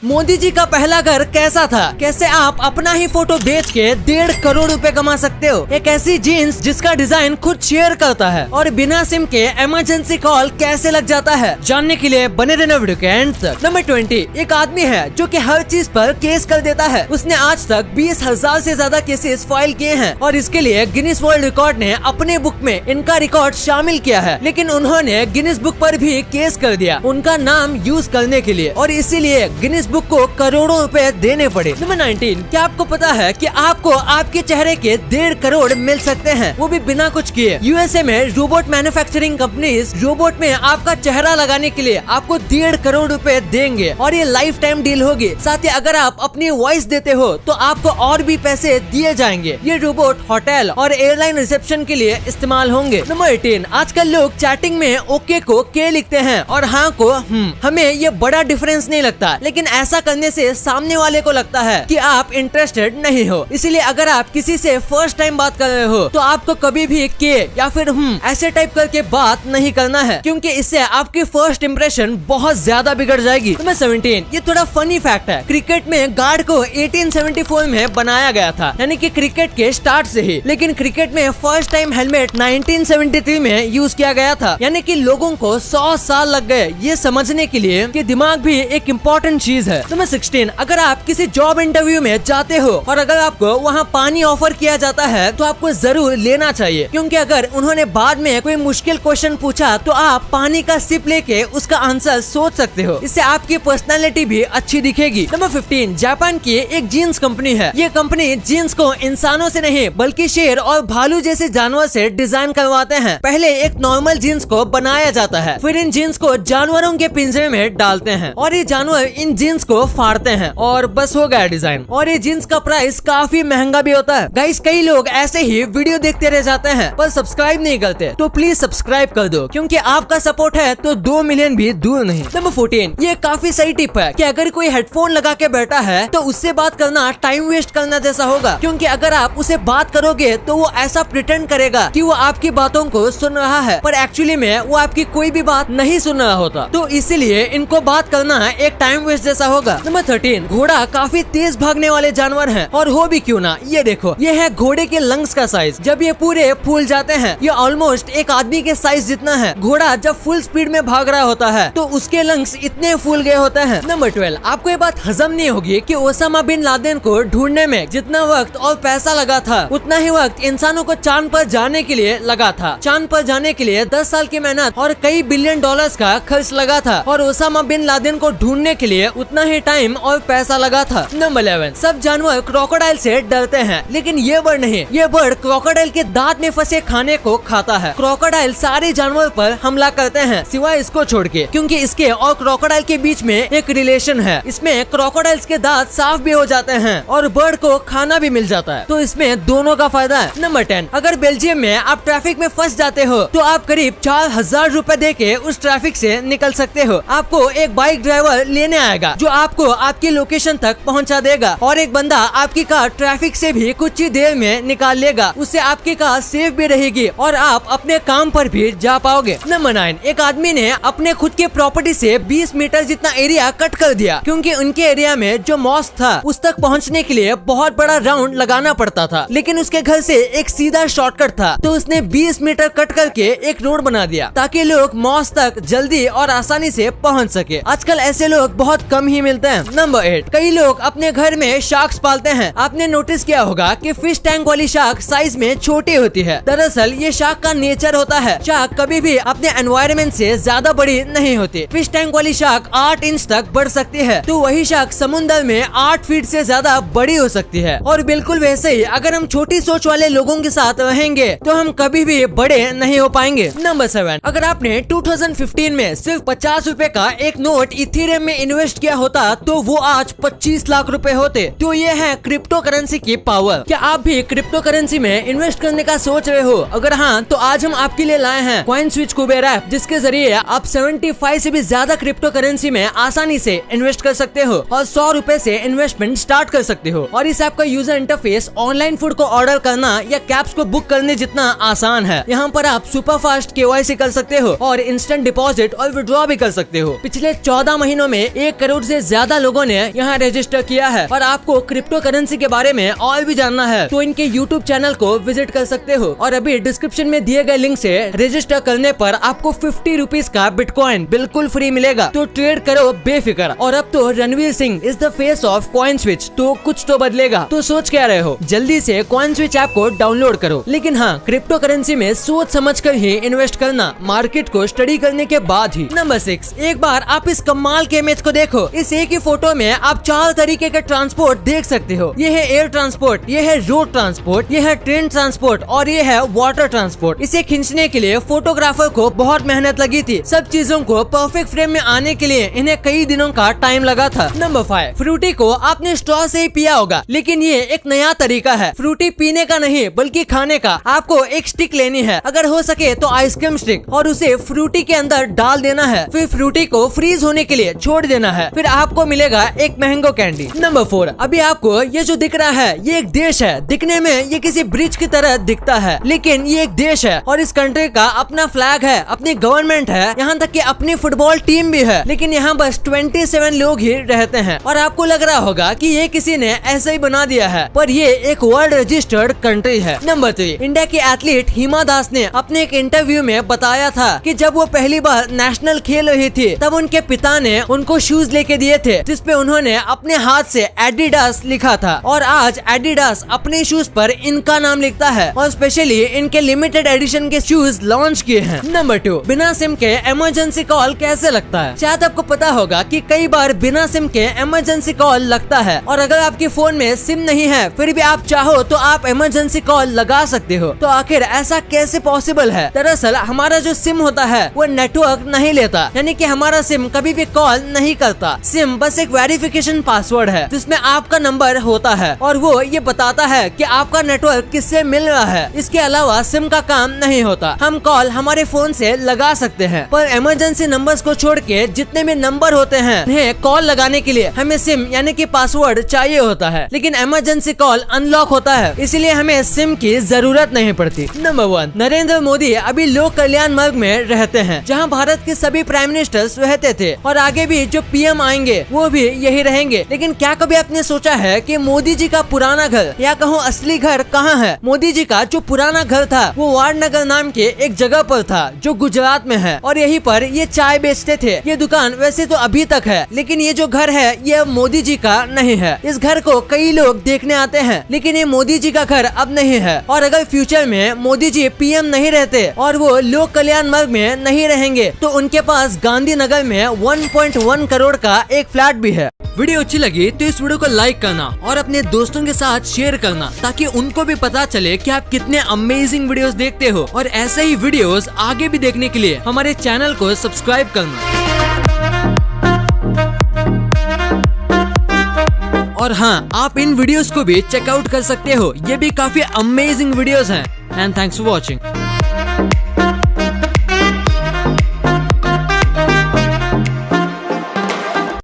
मोदी जी का पहला घर कैसा था? कैसे आप अपना ही फोटो बेच के 1.5 करोड़ रुपए कमा सकते हो? एक ऐसी जीन्स जिसका डिजाइन खुद शेयर करता है और बिना सिम के इमरजेंसी कॉल कैसे लग जाता है? जानने के लिए बने रहना वीडियो के एंड तक। नंबर 20, एक आदमी है जो कि हर चीज पर केस कर देता है। उसने आज तक 20,000 से ज्यादा केसेस फाइल किए हैं और इसके लिए गिनीज वर्ल्ड रिकॉर्ड ने अपने बुक में इनका रिकॉर्ड शामिल किया है। लेकिन उन्होंने गिनीज बुक पर भी केस कर दिया उनका नाम यूज करने के लिए और इसीलिए गिनीज बुक को करोड़ों रुपए देने पड़े। नंबर 19, क्या आपको पता है कि आपको आपके चेहरे के 1.5 करोड़ मिल सकते हैं, वो भी बिना कुछ किए? यूएसए में रोबोट मैन्युफैक्चरिंग कंपनीज रोबोट में आपका चेहरा लगाने के लिए आपको 1.5 करोड़ रुपए देंगे और ये लाइफ टाइम डील होगी। साथ ही अगर आप अपनी वॉइस देते हो तो आपको और भी पैसे दिए जाएंगे। ये रोबोट होटल और एयरलाइन रिसेप्शन के लिए इस्तेमाल होंगे। नंबर 18, आजकल लोग चैटिंग में ओके को के लिखते हैं और हाँ को हमें ये बड़ा डिफरेंस नहीं लगता, लेकिन ऐसा करने से सामने वाले को लगता है कि आप इंटरेस्टेड नहीं हो। इसीलिए अगर आप किसी से फर्स्ट टाइम बात कर रहे हो तो आपको कभी भी के या फिर ऐसे टाइप करके बात नहीं करना है, क्योंकि इससे आपकी फर्स्ट इंप्रेशन बहुत ज्यादा बिगड़ जाएगी। नंबर 17, ये थोड़ा फनी फैक्ट है। क्रिकेट में गार्ड को 1874 में बनाया गया था, यानी कि क्रिकेट के स्टार्ट से ही। लेकिन क्रिकेट में फर्स्ट टाइम हेलमेट 1973 में यूज किया गया था, यानी कि लोगों को 100 साल लग गए ये समझने के लिए कि दिमाग भी एक इम्पोर्टेंट चीज है। नंबर 16, अगर आप किसी जॉब इंटरव्यू में जाते हो और अगर आपको वहाँ पानी ऑफर किया जाता है तो आपको जरूर लेना चाहिए, क्योंकि अगर उन्होंने बाद में कोई मुश्किल क्वेश्चन पूछा तो आप पानी का सिप लेके उसका आंसर सोच सकते हो। इससे आपकी पर्सनालिटी भी अच्छी दिखेगी। नंबर 15, जापान की एक जीन्स कंपनी है। ये कंपनी जीन्स को इंसानों से नहीं बल्कि शेर और भालू जैसे जानवर से डिजाइन करवाते हैं। पहले एक नॉर्मल जीन्स को बनाया जाता है, फिर इन जीन्स को जानवरों के पिंजरे में डालते हैं और ये जानवर इन जीन्स को फाड़ते हैं और बस हो गया डिजाइन। और ये जीन्स का प्राइस काफी महंगा भी होता है। गाइस, कई लोग ऐसे ही वीडियो देखते रह जाते हैं पर सब्सक्राइब नहीं करते, तो प्लीज सब्सक्राइब कर दो, क्योंकि आपका सपोर्ट है तो 2 मिलियन भी दूर नहीं। नंबर 14, ये काफी सही टिप है कि अगर कोई हेडफोन लगा के बैठा है तो उससे बात करना टाइम वेस्ट करना जैसा होगा, क्योंकि अगर आप उसे बात करोगे तो वो ऐसा प्रिटेंड करेगा कि वो आपकी बातों को सुन रहा है, पर एक्चुअली में वो आपकी कोई भी बात नहीं सुन रहा होता। तो इसीलिए इनको बात करना एक टाइम वेस्ट जैसा होगा। नंबर 13, घोड़ा काफी तेज भागने वाले जानवर हैं, और हो भी क्यों ना। ये देखो, ये है घोड़े के लंग्स का साइज। जब ये पूरे फूल जाते हैं ये ऑलमोस्ट एक आदमी के साइज जितना है। घोड़ा जब फुल स्पीड में भाग रहा होता है तो उसके लंग्स इतने फूल गए होते हैं। नंबर 12, आपको ये बात हजम नहीं होगी कि ओसामा बिन लादेन को ढूंढने में जितना वक्त और पैसा लगा था उतना ही वक्त इंसानों को चांद पर जाने के लिए लगा था। चांद पर जाने के लिए 10 साल की मेहनत और कई बिलियन डॉलर्स का खर्च लगा था, और ओसामा बिन लादेन को ढूंढने के लिए उतना ही टाइम और पैसा लगा था। नंबर 11, सब जानवर क्रोकोडाइल से डरते हैं, लेकिन ये बर्ड नहीं। ये बर्ड क्रोकोडाइल के दांत में फंसे खाने को खाता है। क्रोकोडाइल सारे जानवर पर हमला करते हैं सिवाय इसको छोड़ के, क्योंकि इसके और क्रोकोडाइल के बीच में एक रिलेशन है। इसमें क्रोकोडाइल्स के दांत साफ भी हो जाते हैं और बर्ड को खाना भी मिल जाता है, तो इसमें दोनों का फायदा है। नंबर 10, अगर बेल्जियम में आप ट्रैफिक में फंस जाते हो तो आप करीब 4,000 रुपए दे के उस ट्रैफिक से निकल सकते हो। आपको एक बाइक ड्राइवर लेने आएगा जो आपको आपकी लोकेशन तक पहुंचा देगा, और एक बंदा आपकी कार ट्रैफिक से भी कुछ ही देर में निकाल लेगा। उससे आपकी कार सेफ भी रहेगी और आप अपने काम पर भी जा पाओगे। नंबर 9, एक आदमी ने अपने खुद के प्रॉपर्टी से 20 मीटर जितना एरिया कट कर दिया, क्योंकि उनके एरिया में जो मॉस्क था उस तक पहुंचने के लिए बहुत बड़ा राउंड लगाना पड़ता था, लेकिन उसके घर से एक सीधा शॉर्टकट था, तो उसने 20 मीटर कट करके एक रोड बना दिया ताकि लोग मॉस्क तक जल्दी और आसानी से पहुंच सके। आजकल ऐसे लोग बहुत कम ही मिलते हैं। नंबर 8, कई लोग अपने घर में शार्क्स पालते हैं। आपने नोटिस किया होगा कि फिश टैंक वाली शार्क साइज में छोटी होती है। दरअसल ये शार्क का नेचर होता है। शार्क कभी भी अपने एनवायरनमेंट से ज्यादा बड़ी नहीं होती। फिश टैंक वाली शार्क 8 इंच तक बढ़ सकती है, तो वही शार्क समुद्र में 8 फीट से ज्यादा बड़ी हो सकती है। और बिल्कुल वैसे ही अगर हम छोटी सोच वाले लोगों के साथ रहेंगे तो हम कभी भी बड़े नहीं हो पाएंगे। नंबर 7, अगर आपने 2015 में सिर्फ 50 रुपए का एक नोट इथेरियम में इन्वेस्ट किया होता तो वो आज 25 लाख रुपए होते। तो ये है क्रिप्टो करेंसी की पावर। क्या आप भी क्रिप्टो करेंसी में इन्वेस्ट करने का सोच रहे हो? अगर हाँ, तो आज हम आपके लिए लाए हैं कॉइन स्विच कुबेर ऐप, जिसके जरिए आप 75 से भी ज्यादा क्रिप्टो करेंसी में आसानी से इन्वेस्ट कर सकते हो और 100 रुपए से इन्वेस्टमेंट स्टार्ट कर सकते हो। और इस ऐप का यूजर इंटरफेस ऑनलाइन फूड को ऑर्डर करना या कैब्स को बुक करने जितना आसान है। यहाँ पर आप सुपर फास्ट KYC कर सकते हो और इंस्टेंट डिपॉजिट और विड्रॉ भी कर सकते हो। पिछले 14 महीनों में 1 करोड़ से ज्यादा लोगों ने यहाँ रजिस्टर किया है। और आपको क्रिप्टो करेंसी के बारे में और भी जानना है तो इनके यूट्यूब चैनल को विजिट कर सकते हो। और अभी डिस्क्रिप्शन में दिए गए लिंक से रजिस्टर करने पर आपको 50 रुपीज का बिटकॉइन बिल्कुल फ्री मिलेगा। तो ट्रेड करो बेफिक्र। और अब तो Ranveer Singh is the face of coin switch, तो कुछ तो बदलेगा। तो सोच क्या रहे हो, जल्दी से कॉइन स्विच ऐप को डाउनलोड करो। लेकिन हाँ, क्रिप्टो करेंसी में सोच समझ कर ही इन्वेस्ट करना, मार्केट को स्टडी करने के बाद ही। नंबर 6, एक बार आप इस कमाल के इमेज को देखो। इस एक ही फोटो में आप 4 तरीके के ट्रांसपोर्ट देख सकते हो। ये है एयर ट्रांसपोर्ट, ये है रोड ट्रांसपोर्ट, ये है ट्रेन ट्रांसपोर्ट और ये है वाटर ट्रांसपोर्ट। इसे खींचने के लिए फोटोग्राफर को बहुत मेहनत लगी थी। सब चीजों को परफेक्ट फ्रेम में आने के लिए इन्हें कई दिनों का टाइम लगा था। नंबर 5, फ्रूटी को आपने स्ट्रॉ से ही पिया होगा, लेकिन ये एक नया तरीका है। फ्रूटी पीने का नहीं बल्कि खाने का। आपको एक स्टिक लेनी है, अगर हो सके तो आइसक्रीम स्टिक, और उसे फ्रूटी के अंदर डाल देना है। फिर फ्रूटी को फ्रीज होने के लिए छोड़ देना है। फिर आपको मिलेगा एक मैंगो कैंडी। नंबर 4, अभी आपको ये जो दिख रहा है ये एक देश है। दिखने में ये किसी ब्रिज की तरह दिखता है, लेकिन ये एक देश है और इस कंट्री का अपना फ्लैग है, अपनी गवर्नमेंट है, यहाँ तक कि अपनी फुटबॉल टीम भी है। लेकिन यहाँ बस 27 लोग ही रहते हैं। और आपको लग रहा होगा कि ये किसी ने ऐसे ही बना दिया है, पर ये एक वर्ल्ड रजिस्टर्ड कंट्री है। नंबर 3, इंडिया की एथलीट हिमा दास ने अपने एक इंटरव्यू में बताया था कि जब वो पहली बार नेशनल खेल रही थी तब उनके पिता ने उनको शूज लेके दिए थे, जिसपे उन्होंने अपने हाथ से एडिडास लिखा था। और आज एडिडास अपने शूज पर इनका नाम लिखता है और स्पेशली इनके लिमिटेड एडिशन के शूज लॉन्च किए हैं। नंबर 2, बिना सिम के इमरजेंसी कॉल कैसे लगता है। शायद आपको पता होगा कि कई बार बिना सिम के इमरजेंसी कॉल लगता है, और अगर आपके फोन में सिम नहीं है फिर भी आप चाहो तो आप इमरजेंसी कॉल लगा सकते हो। तो आखिर ऐसा कैसे पॉसिबल है। दरअसल हमारा जो सिम होता है वो नेटवर्क नहीं लेता, यानी कि हमारा सिम कभी भी कॉल नहीं करता। सिम बस एक वेरिफिकेशन पासवर्ड है जिसमें आपका नंबर होता है और वो ये बताता है कि आपका नेटवर्क किससे मिल रहा है। इसके अलावा सिम का काम नहीं होता। हम कॉल हमारे फोन से लगा सकते हैं, पर इमरजेंसी नंबर्स को छोड़ के जितने भी नंबर होते हैं उन्हें कॉल लगाने के लिए हमें सिम यानी कि पासवर्ड चाहिए होता है। लेकिन इमरजेंसी कॉल अनलॉक होता है, इसलिए हमें सिम की जरूरत नहीं पड़ती। नंबर 1, नरेंद्र मोदी अभी लोक कल्याण मार्ग में रहते हैं, जहां भारत के सभी प्राइम मिनिस्टर्स रहते थे और आगे भी जो पीएम आएंगे वो भी यही रहेंगे। लेकिन क्या कभी आपने सोचा है कि मोदी जी का पुराना घर या कहूँ असली घर कहाँ है। मोदी जी का जो पुराना घर था वो वारनगर नाम के एक जगह पर था जो गुजरात में है, और यहीं पर ये चाय बेचते थे। ये दुकान वैसे तो अभी तक है, लेकिन ये जो घर है ये मोदी जी का नहीं है। इस घर को कई लोग देखने आते हैं, लेकिन ये मोदी जी का घर अब नहीं है। और अगर फ्यूचर में मोदी जी पीएम नहीं रहते और वो लोक कल्याण मार्ग में नहीं रहेंगे तो उनके पास गांधीनगर में 1.1 करोड़ का एक फ्लैट भी है। वीडियो अच्छी लगी तो इस वीडियो को लाइक करना और अपने दोस्तों के साथ शेयर करना, ताकि उनको भी पता चले कि आप कितने अमेजिंग वीडियोस देखते हो। और ऐसे ही वीडियोस आगे भी देखने के लिए हमारे चैनल को सब्सक्राइब करना। और हाँ, आप इन वीडियोस को भी चेकआउट कर सकते हो, ये भी काफी अमेजिंग वीडियोस हैं। And thanks for watching.